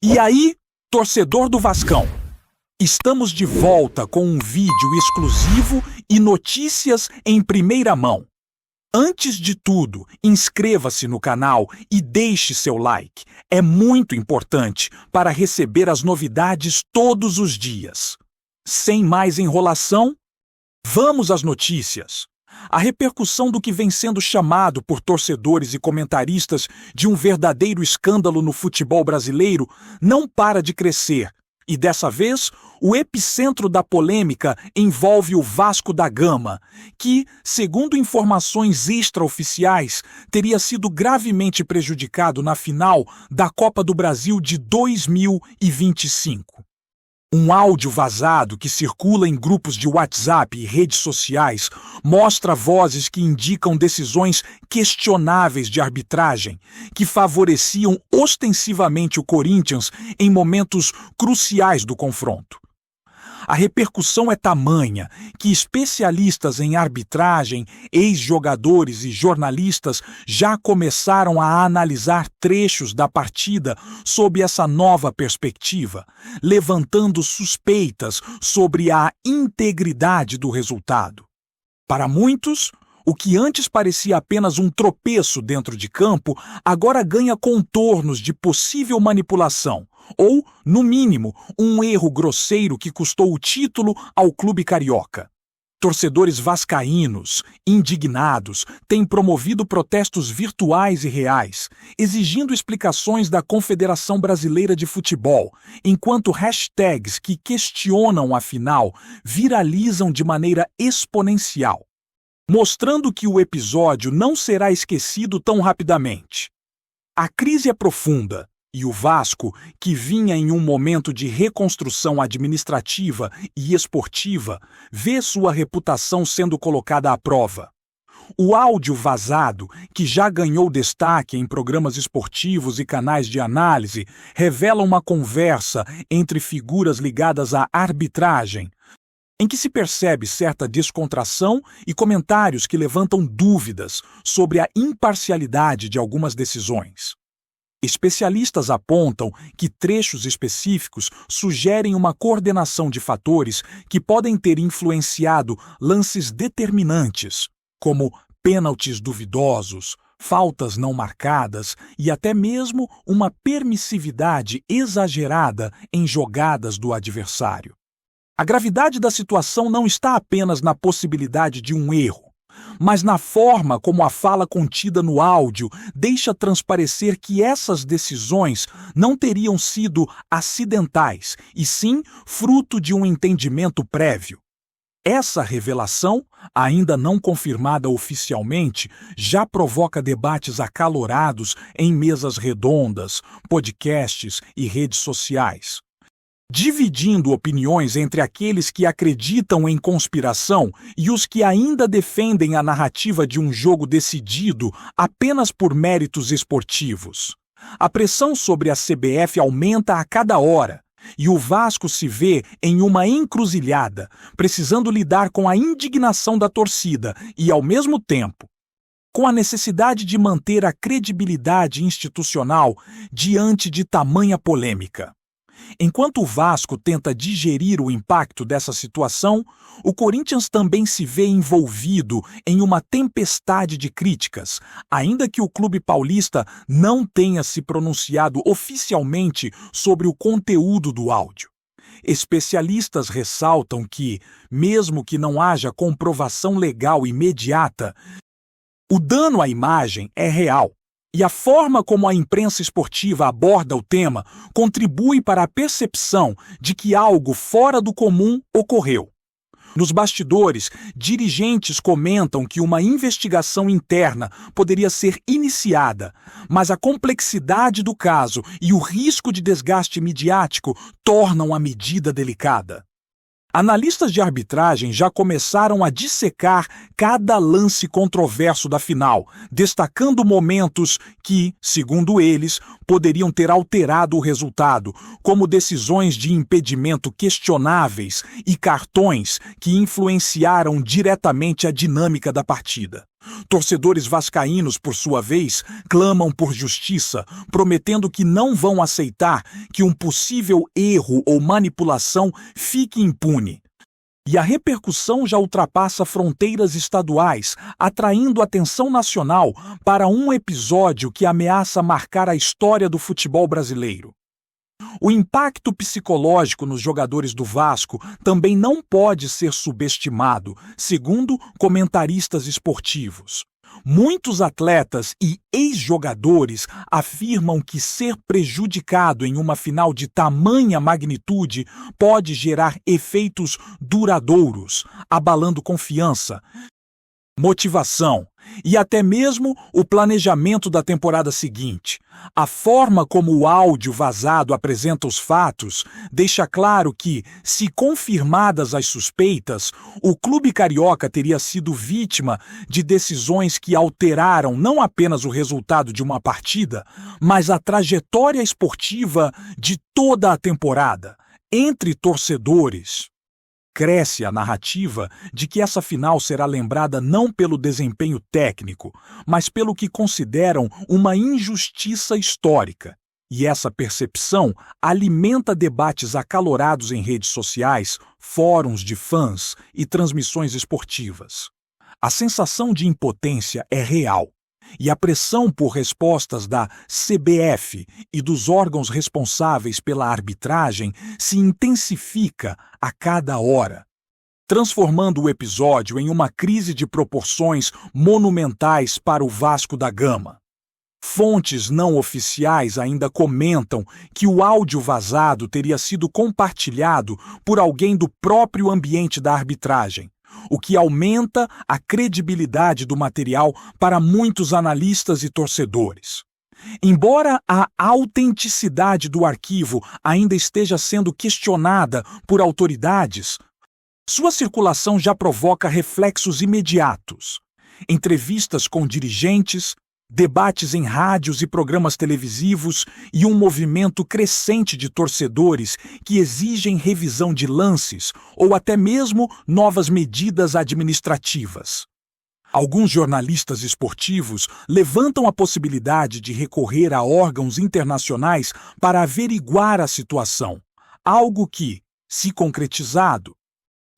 E aí, torcedor do Vascão, estamos de volta com um vídeo exclusivo e notícias em primeira mão. Antes de tudo, inscreva-se no canal e deixe seu like. É muito importante para receber as novidades todos os dias. Sem mais enrolação, vamos às notícias. A repercussão do que vem sendo chamado por torcedores e comentaristas de um verdadeiro escândalo no futebol brasileiro não para de crescer. E dessa vez, o epicentro da polêmica envolve o Vasco da Gama, que, segundo informações extraoficiais, teria sido gravemente prejudicado na final da Copa do Brasil de 2025. Um áudio vazado que circula em grupos de WhatsApp e redes sociais mostra vozes que indicam decisões questionáveis de arbitragem, que favoreciam ostensivamente o Corinthians em momentos cruciais do confronto. A repercussão é tamanha que especialistas em arbitragem, ex-jogadores e jornalistas já começaram a analisar trechos da partida sob essa nova perspectiva, levantando suspeitas sobre a integridade do resultado. Para muitos, o que antes parecia apenas um tropeço dentro de campo, agora ganha contornos de possível manipulação, ou, no mínimo, um erro grosseiro que custou o título ao clube carioca. Torcedores vascaínos, indignados, têm promovido protestos virtuais e reais, exigindo explicações da Confederação Brasileira de Futebol, enquanto hashtags que questionam a final viralizam de maneira exponencial, mostrando que o episódio não será esquecido tão rapidamente. A crise é profunda. E o Vasco, que vinha em um momento de reconstrução administrativa e esportiva, vê sua reputação sendo colocada à prova. O áudio vazado, que já ganhou destaque em programas esportivos e canais de análise, revela uma conversa entre figuras ligadas à arbitragem, em que se percebe certa descontração e comentários que levantam dúvidas sobre a imparcialidade de algumas decisões. Especialistas apontam que trechos específicos sugerem uma coordenação de fatores que podem ter influenciado lances determinantes, como pênaltis duvidosos, faltas não marcadas e até mesmo uma permissividade exagerada em jogadas do adversário. A gravidade da situação não está apenas na possibilidade de um erro, mas na forma como a fala contida no áudio deixa transparecer que essas decisões não teriam sido acidentais, e sim fruto de um entendimento prévio. Essa revelação, ainda não confirmada oficialmente, já provoca debates acalorados em mesas redondas, podcasts e redes sociais, dividindo opiniões entre aqueles que acreditam em conspiração e os que ainda defendem a narrativa de um jogo decidido apenas por méritos esportivos. A pressão sobre a CBF aumenta a cada hora, e o Vasco se vê em uma encruzilhada, precisando lidar com a indignação da torcida e, ao mesmo tempo, com a necessidade de manter a credibilidade institucional diante de tamanha polêmica. Enquanto o Vasco tenta digerir o impacto dessa situação, o Corinthians também se vê envolvido em uma tempestade de críticas, ainda que o clube paulista não tenha se pronunciado oficialmente sobre o conteúdo do áudio. Especialistas ressaltam que, mesmo que não haja comprovação legal imediata, o dano à imagem é real. E a forma como a imprensa esportiva aborda o tema contribui para a percepção de que algo fora do comum ocorreu. Nos bastidores, dirigentes comentam que uma investigação interna poderia ser iniciada, mas a complexidade do caso e o risco de desgaste midiático tornam a medida delicada. Analistas de arbitragem já começaram a dissecar cada lance controverso da final, destacando momentos que, segundo eles, poderiam ter alterado o resultado, como decisões de impedimento questionáveis e cartões que influenciaram diretamente a dinâmica da partida. Torcedores vascaínos, por sua vez, clamam por justiça, prometendo que não vão aceitar que um possível erro ou manipulação fique impune. E a repercussão já ultrapassa fronteiras estaduais, atraindo atenção nacional para um episódio que ameaça marcar a história do futebol brasileiro. O impacto psicológico nos jogadores do Vasco também não pode ser subestimado, segundo comentaristas esportivos. Muitos atletas e ex-jogadores afirmam que ser prejudicado em uma final de tamanha magnitude pode gerar efeitos duradouros, abalando confiança, motivação e até mesmo o planejamento da temporada seguinte. A forma como o áudio vazado apresenta os fatos deixa claro que, se confirmadas as suspeitas, o clube carioca teria sido vítima de decisões que alteraram não apenas o resultado de uma partida, mas a trajetória esportiva de toda a temporada. Entre torcedores, cresce a narrativa de que essa final será lembrada não pelo desempenho técnico, mas pelo que consideram uma injustiça histórica. E essa percepção alimenta debates acalorados em redes sociais, fóruns de fãs e transmissões esportivas. A sensação de impotência é real. E a pressão por respostas da CBF e dos órgãos responsáveis pela arbitragem se intensifica a cada hora, transformando o episódio em uma crise de proporções monumentais para o Vasco da Gama. Fontes não oficiais ainda comentam que o áudio vazado teria sido compartilhado por alguém do próprio ambiente da arbitragem, o que aumenta a credibilidade do material para muitos analistas e torcedores. Embora a autenticidade do arquivo ainda esteja sendo questionada por autoridades, sua circulação já provoca reflexos imediatos. Entrevistas com dirigentes, debates em rádios e programas televisivos e um movimento crescente de torcedores que exigem revisão de lances ou até mesmo novas medidas administrativas. Alguns jornalistas esportivos levantam a possibilidade de recorrer a órgãos internacionais para averiguar a situação, algo que, se concretizado,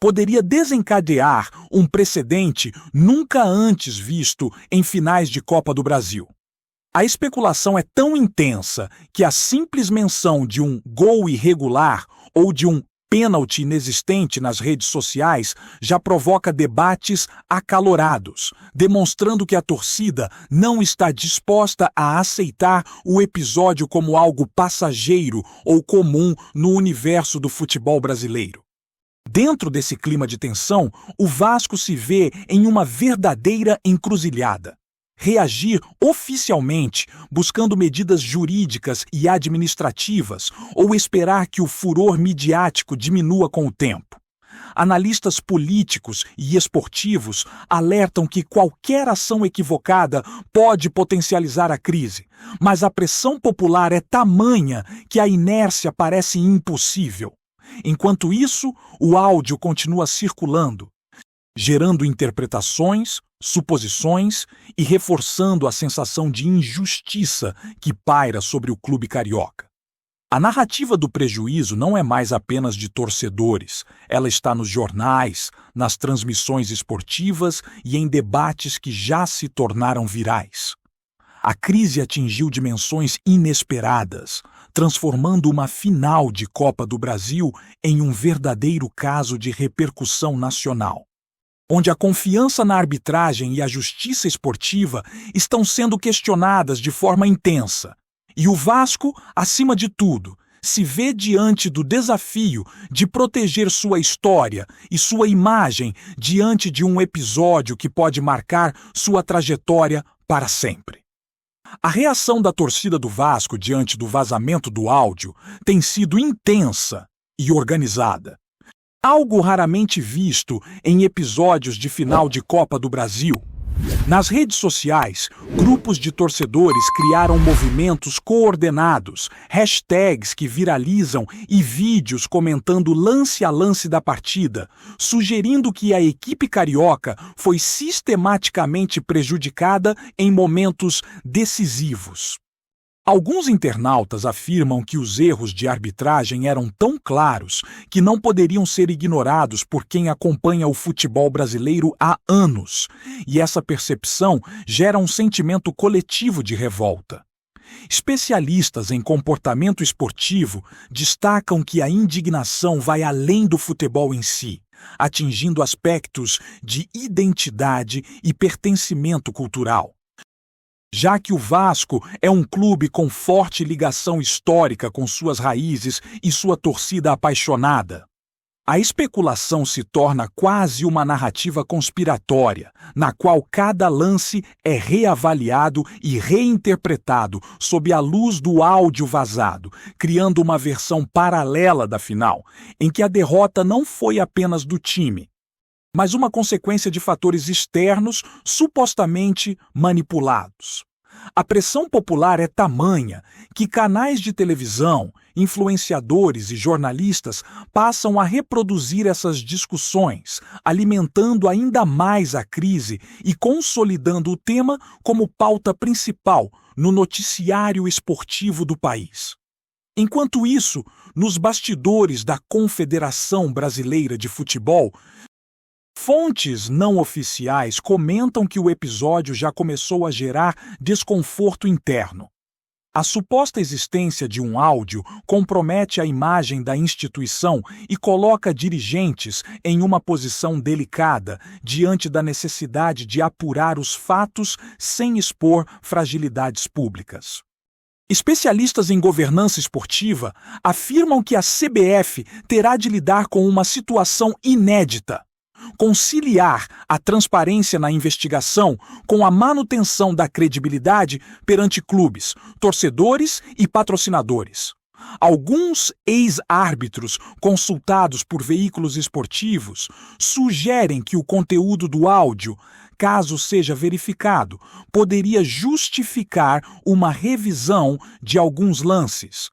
poderia desencadear um precedente nunca antes visto em finais de Copa do Brasil. A especulação é tão intensa que a simples menção de um gol irregular ou de um pênalti inexistente nas redes sociais já provoca debates acalorados, demonstrando que a torcida não está disposta a aceitar o episódio como algo passageiro ou comum no universo do futebol brasileiro. Dentro desse clima de tensão, o Vasco se vê em uma verdadeira encruzilhada. Reagir oficialmente, buscando medidas jurídicas e administrativas, ou esperar que o furor midiático diminua com o tempo. Analistas políticos e esportivos alertam que qualquer ação equivocada pode potencializar a crise, mas a pressão popular é tamanha que a inércia parece impossível. Enquanto isso, o áudio continua circulando, gerando interpretações, suposições e reforçando a sensação de injustiça que paira sobre o clube carioca. A narrativa do prejuízo não é mais apenas de torcedores, ela está nos jornais, nas transmissões esportivas e em debates que já se tornaram virais. A crise atingiu dimensões inesperadas, transformando uma final de Copa do Brasil em um verdadeiro caso de repercussão nacional, onde a confiança na arbitragem e a justiça esportiva estão sendo questionadas de forma intensa. E o Vasco, acima de tudo, se vê diante do desafio de proteger sua história e sua imagem diante de um episódio que pode marcar sua trajetória para sempre. A reação da torcida do Vasco diante do vazamento do áudio tem sido intensa e organizada. Algo raramente visto em episódios de final de Copa do Brasil. Nas redes sociais, grupos de torcedores criaram movimentos coordenados, hashtags que viralizam e vídeos comentando lance a lance da partida, sugerindo que a equipe carioca foi sistematicamente prejudicada em momentos decisivos. Alguns internautas afirmam que os erros de arbitragem eram tão claros que não poderiam ser ignorados por quem acompanha o futebol brasileiro há anos, e essa percepção gera um sentimento coletivo de revolta. Especialistas em comportamento esportivo destacam que a indignação vai além do futebol em si, atingindo aspectos de identidade e pertencimento cultural. Já que o Vasco é um clube com forte ligação histórica com suas raízes e sua torcida apaixonada, a especulação se torna quase uma narrativa conspiratória, na qual cada lance é reavaliado e reinterpretado sob a luz do áudio vazado, criando uma versão paralela da final, em que a derrota não foi apenas do time, mas uma consequência de fatores externos supostamente manipulados. A pressão popular é tamanha que canais de televisão, influenciadores e jornalistas passam a reproduzir essas discussões, alimentando ainda mais a crise e consolidando o tema como pauta principal no noticiário esportivo do país. Enquanto isso, nos bastidores da Confederação Brasileira de Futebol, fontes não oficiais comentam que o episódio já começou a gerar desconforto interno. A suposta existência de um áudio compromete a imagem da instituição e coloca dirigentes em uma posição delicada diante da necessidade de apurar os fatos sem expor fragilidades públicas. Especialistas em governança esportiva afirmam que a CBF terá de lidar com uma situação inédita: conciliar a transparência na investigação com a manutenção da credibilidade perante clubes, torcedores e patrocinadores. Alguns ex-árbitros consultados por veículos esportivos sugerem que o conteúdo do áudio, caso seja verificado, poderia justificar uma revisão de alguns lances,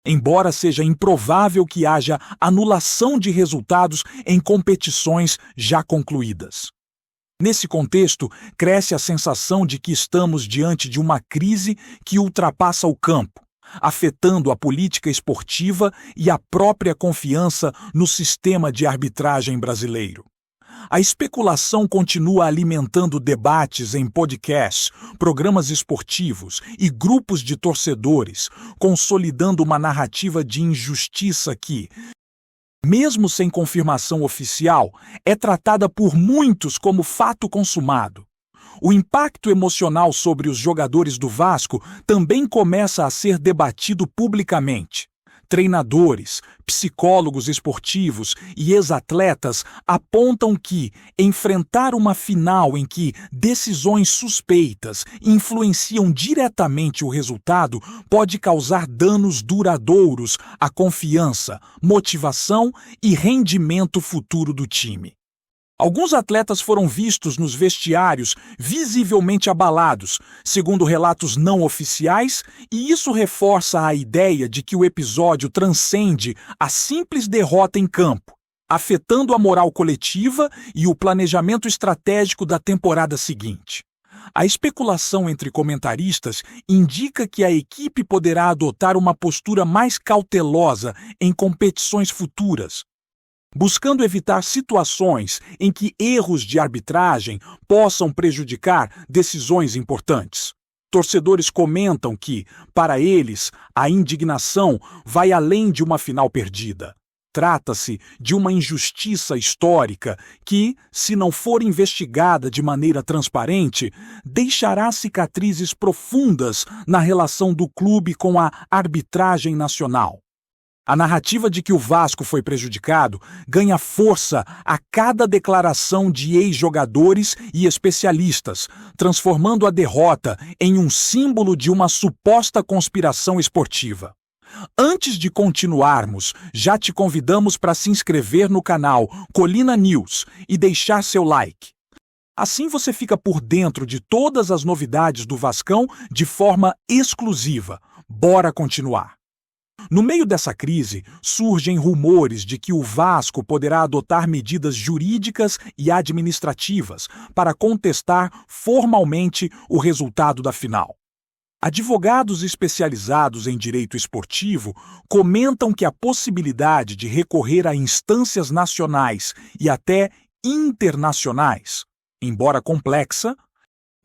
embora seja improvável que haja anulação de resultados em competições já concluídas. Nesse contexto, cresce a sensação de que estamos diante de uma crise que ultrapassa o campo, afetando a política esportiva e a própria confiança no sistema de arbitragem brasileiro. A especulação continua alimentando debates em podcasts, programas esportivos e grupos de torcedores, consolidando uma narrativa de injustiça que, mesmo sem confirmação oficial, é tratada por muitos como fato consumado. O impacto emocional sobre os jogadores do Vasco também começa a ser debatido publicamente. Treinadores, psicólogos esportivos e ex-atletas apontam que enfrentar uma final em que decisões suspeitas influenciam diretamente o resultado pode causar danos duradouros à confiança, motivação e rendimento futuro do time. Alguns atletas foram vistos nos vestiários visivelmente abalados, segundo relatos não oficiais, e isso reforça a ideia de que o episódio transcende a simples derrota em campo, afetando a moral coletiva e o planejamento estratégico da temporada seguinte. A especulação entre comentaristas indica que a equipe poderá adotar uma postura mais cautelosa em competições futuras, buscando evitar situações em que erros de arbitragem possam prejudicar decisões importantes. Torcedores comentam que, para eles, a indignação vai além de uma final perdida. Trata-se de uma injustiça histórica que, se não for investigada de maneira transparente, deixará cicatrizes profundas na relação do clube com a arbitragem nacional. A narrativa de que o Vasco foi prejudicado ganha força a cada declaração de ex-jogadores e especialistas, transformando a derrota em um símbolo de uma suposta conspiração esportiva. Antes de continuarmos, já te convidamos para se inscrever no canal Colina News e deixar seu like. Assim você fica por dentro de todas as novidades do Vascão de forma exclusiva. Bora continuar. No meio dessa crise, surgem rumores de que o Vasco poderá adotar medidas jurídicas e administrativas para contestar formalmente o resultado da final. Advogados especializados em direito esportivo comentam que a possibilidade de recorrer a instâncias nacionais e até internacionais, embora complexa,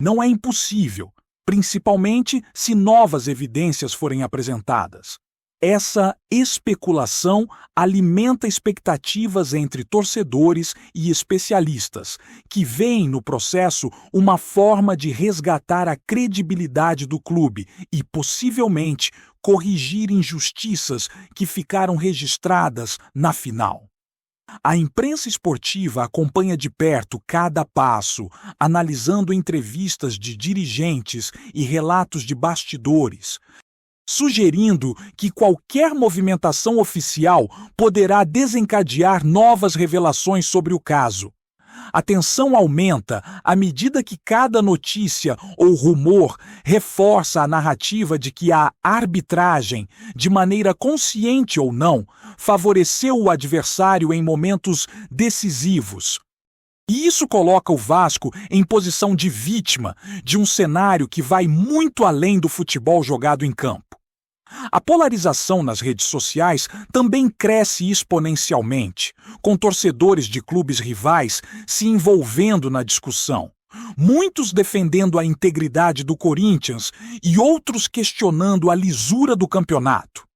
não é impossível, principalmente se novas evidências forem apresentadas. Essa especulação alimenta expectativas entre torcedores e especialistas, que veem no processo uma forma de resgatar a credibilidade do clube e, possivelmente, corrigir injustiças que ficaram registradas na final. A imprensa esportiva acompanha de perto cada passo, analisando entrevistas de dirigentes e relatos de bastidores, sugerindo que qualquer movimentação oficial poderá desencadear novas revelações sobre o caso. A tensão aumenta à medida que cada notícia ou rumor reforça a narrativa de que a arbitragem, de maneira consciente ou não, favoreceu o adversário em momentos decisivos. E isso coloca o Vasco em posição de vítima de um cenário que vai muito além do futebol jogado em campo. A polarização nas redes sociais também cresce exponencialmente, com torcedores de clubes rivais se envolvendo na discussão. Muitos defendendo a integridade do Corinthians e outros questionando a lisura do campeonato.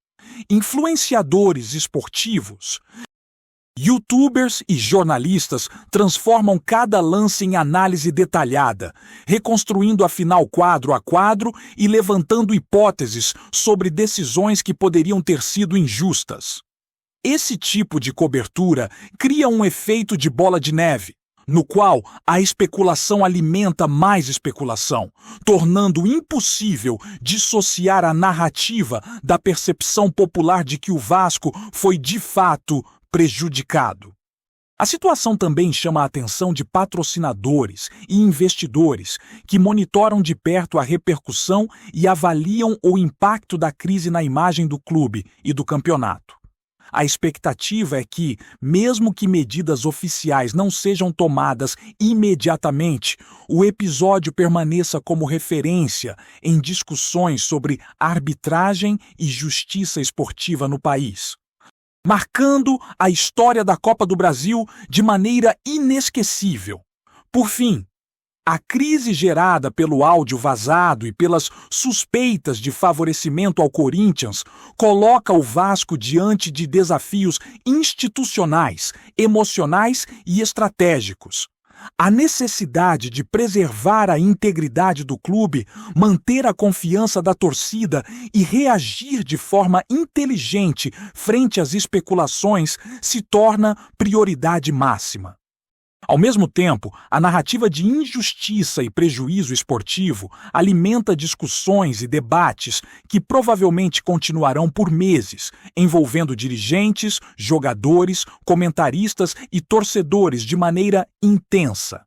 Influenciadores esportivos, YouTubers e jornalistas transformam cada lance em análise detalhada, reconstruindo a final quadro a quadro e levantando hipóteses sobre decisões que poderiam ter sido injustas. Esse tipo de cobertura cria um efeito de bola de neve, no qual a especulação alimenta mais especulação, tornando impossível dissociar a narrativa da percepção popular de que o Vasco foi de fato prejudicado. A situação também chama a atenção de patrocinadores e investidores que monitoram de perto a repercussão e avaliam o impacto da crise na imagem do clube e do campeonato. A expectativa é que, mesmo que medidas oficiais não sejam tomadas imediatamente, o episódio permaneça como referência em discussões sobre arbitragem e justiça esportiva no país, marcando a história da Copa do Brasil de maneira inesquecível. Por fim, a crise gerada pelo áudio vazado e pelas suspeitas de favorecimento ao Corinthians coloca o Vasco diante de desafios institucionais, emocionais e estratégicos. A necessidade de preservar a integridade do clube, manter a confiança da torcida e reagir de forma inteligente frente às especulações se torna prioridade máxima. Ao mesmo tempo, a narrativa de injustiça e prejuízo esportivo alimenta discussões e debates que provavelmente continuarão por meses, envolvendo dirigentes, jogadores, comentaristas e torcedores de maneira intensa.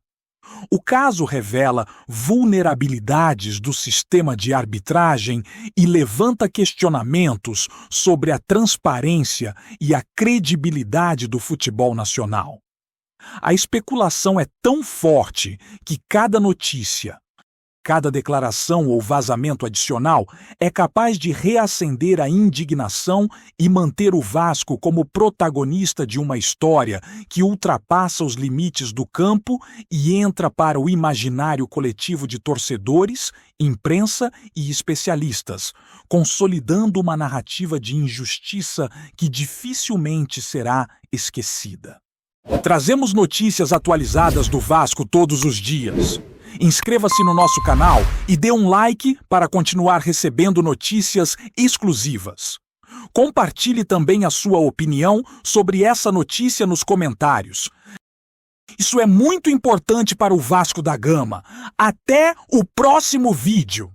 O caso revela vulnerabilidades do sistema de arbitragem e levanta questionamentos sobre a transparência e a credibilidade do futebol nacional. A especulação é tão forte que cada notícia, cada declaração ou vazamento adicional é capaz de reacender a indignação e manter o Vasco como protagonista de uma história que ultrapassa os limites do campo e entra para o imaginário coletivo de torcedores, imprensa e especialistas, consolidando uma narrativa de injustiça que dificilmente será esquecida. Trazemos notícias atualizadas do Vasco todos os dias. Inscreva-se no nosso canal e dê um like para continuar recebendo notícias exclusivas. Compartilhe também a sua opinião sobre essa notícia nos comentários. Isso é muito importante para o Vasco da Gama. Até o próximo vídeo!